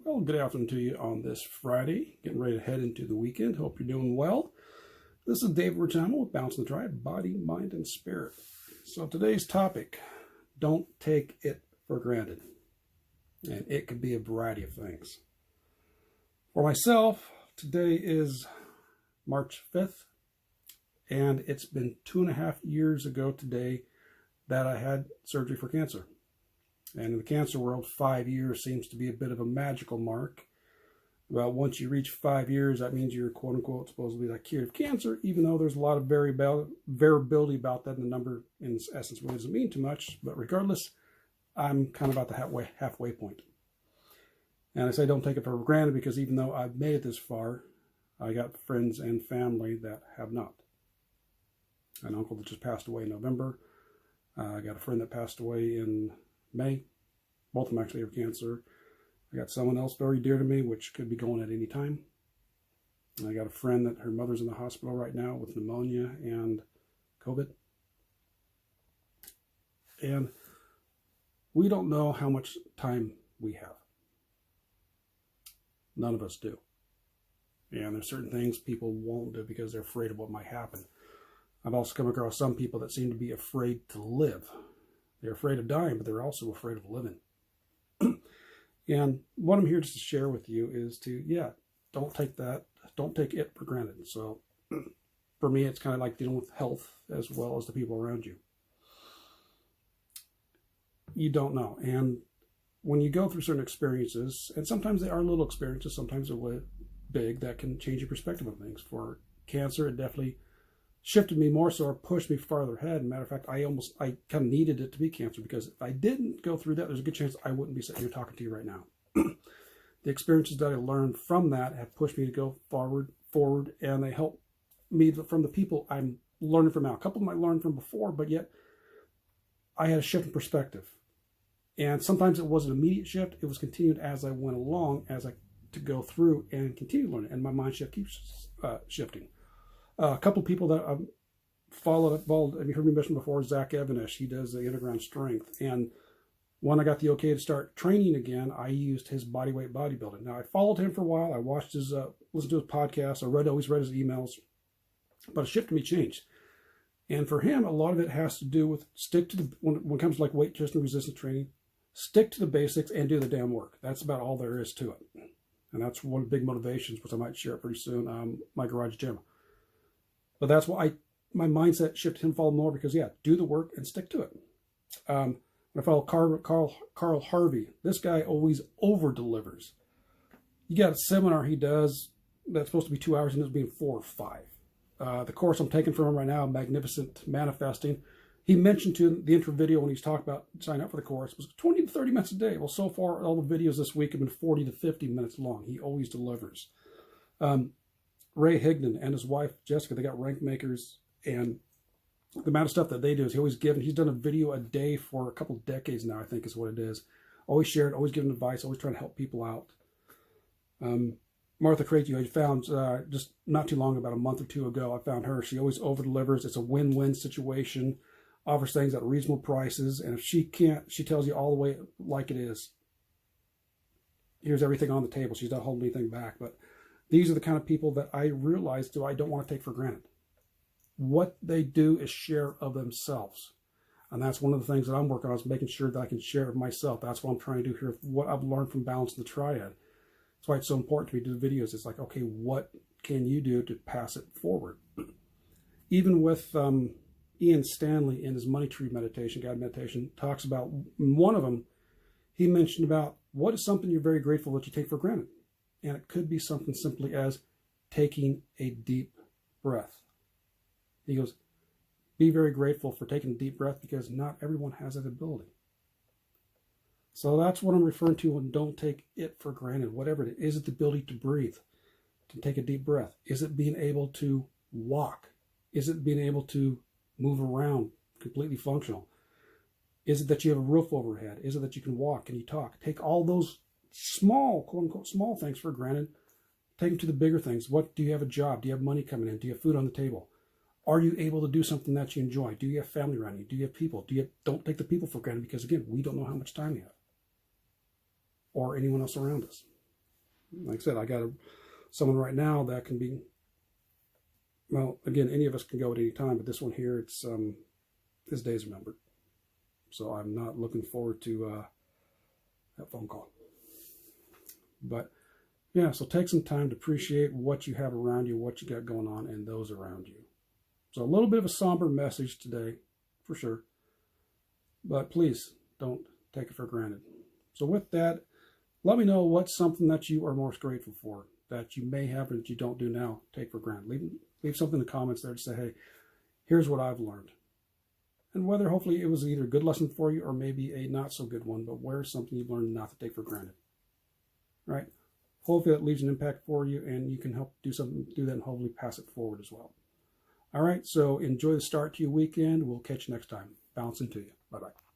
Well, good afternoon to you on this Friday. Getting ready to head into the weekend. Hope you're doing well. This is David Ricciano with Balancing the Triad, Body, Mind, and Spirit. So today's topic, don't take it for granted. And it could be a variety of things. For myself, today is March 5th. And it's been 2.5 years ago today that I had surgery for cancer. And in the cancer world, 5 years seems to be a bit of a magical mark. Well, once you reach 5 years, that means you're quote-unquote supposedly like cured of cancer, even though there's a lot of variability about that, and the number in essence really doesn't mean too much. But regardless, I'm kind of about the halfway point. And I say don't take it for granted because even though I've made it this far, I got friends and family that have not. An uncle that just passed away in November. I got a friend that passed away in May. Both of them actually have cancer. I got someone else very dear to me, which could be going at any time. I got a friend that her mother's in the hospital right now with pneumonia and COVID. And we don't know how much time we have. None of us do. And there's certain things people won't do because they're afraid of what might happen. I've also come across some people that seem to be afraid to live. They're afraid of dying, but they're also afraid of living. And what I'm here just to share with you is to, don't take it for granted. So for me, it's kind of like dealing with health as well as the people around you. You don't know. And when you go through certain experiences, and sometimes they are little experiences, sometimes they're big, that can change your perspective of things. For cancer, it definitely shifted me more so, or pushed me farther ahead. Matter of fact, I kind of needed it to be cancer, because if I didn't go through that, there's a good chance I wouldn't be sitting here talking to you right now. The experiences that I learned from that have pushed me to go forward, and they help me from the people I'm learning from now. A couple of them I learned from before, but yet I had a shift in perspective. And sometimes it was an immediate shift. It was continued as I went along, to go through and continue learning, and my mind shift keeps shifting. A couple of people that I've followed, have you heard me mention before? Zach Evanish. He does the Underground Strength. And when I got the okay to start training again, I used his bodyweight bodybuilding. Now, I followed him for a while. I watched his, listened to his podcast. I always read his emails. But a shift in me changed. And for him, a lot of it has to do with when it comes to like weight testing, resistance training, stick to the basics and do the damn work. That's about all there is to it. And that's one of the big motivations, which I might share pretty soon, my garage gym. But that's why my mindset shifted him follow more, because do the work and stick to it. When I follow Carl Harvey, this guy always over delivers. You got a seminar he does that's supposed to be 2 hours and it's being 4 or 5. The course I'm taking from him right now, Magnificent Manifesting, he mentioned to the intro video when he's talking about signing up for the course, was 20 to 30 minutes a day. Well, so far, all the videos this week have been 40 to 50 minutes long. He always delivers. Ray Higdon and his wife, Jessica, they got Rank Makers, and the amount of stuff that they do is he's done a video a day for a couple of decades now, I think is what it is. Always sharing, always giving advice, always trying to help people out. Martha Craig, I found just not too long, about a month or two ago, I found her. She always over-delivers. It's a win-win situation, offers things at reasonable prices, and if she can't, she tells you all the way like it is. Here's everything on the table. She's not holding anything back, but these are the kind of people that I realize I don't want to take for granted. What they do is share of themselves. And that's one of the things that I'm working on, is making sure that I can share of myself. That's what I'm trying to do here, what I've learned from Balancing the Triad. That's why it's so important to me to do the videos. It's like, okay, what can you do to pass it forward? Even with Ian Stanley in his Money Tree meditation, guided meditation, talks about, one of them, he mentioned about what is something you're very grateful that you take for granted. And it could be something simply as taking a deep breath. He goes, be very grateful for taking a deep breath, because not everyone has that ability. So that's what I'm referring to when don't take it for granted. Whatever it is it the ability to breathe, to take a deep breath? Is it being able to walk? Is it being able to move around, completely functional? Is it that you have a roof overhead? Is it that you can walk? Can you talk? Take all those small, quote unquote, small things for granted. Take them to the bigger things. Do you have a job? Do you have money coming in? Do you have food on the table? Are you able to do something that you enjoy? Do you have family around you? Do you have people? Don't take the people for granted, because again, we don't know how much time you have or anyone else around us. Like I said, I got someone right now that can be, well, again, any of us can go at any time, but this one here, it's his days are numbered. So I'm not looking forward to that phone call. But yeah, so take some time to appreciate what you have around you, what you got going on, and those around you. So a little bit of a somber message today, for sure. But please don't take it for granted. So with that, let me know what's something that you are most grateful for, that you may have that you don't do now, take for granted. Leave something in the comments there to say, hey, here's what I've learned. And whether hopefully it was either a good lesson for you or maybe a not so good one, but where's something you've learned not to take for granted. Right? Hopefully that leaves an impact for you and you can help do that and hopefully pass it forward as well. All right, so enjoy the start to your weekend. We'll catch you next time. Bouncing to you. Bye-bye.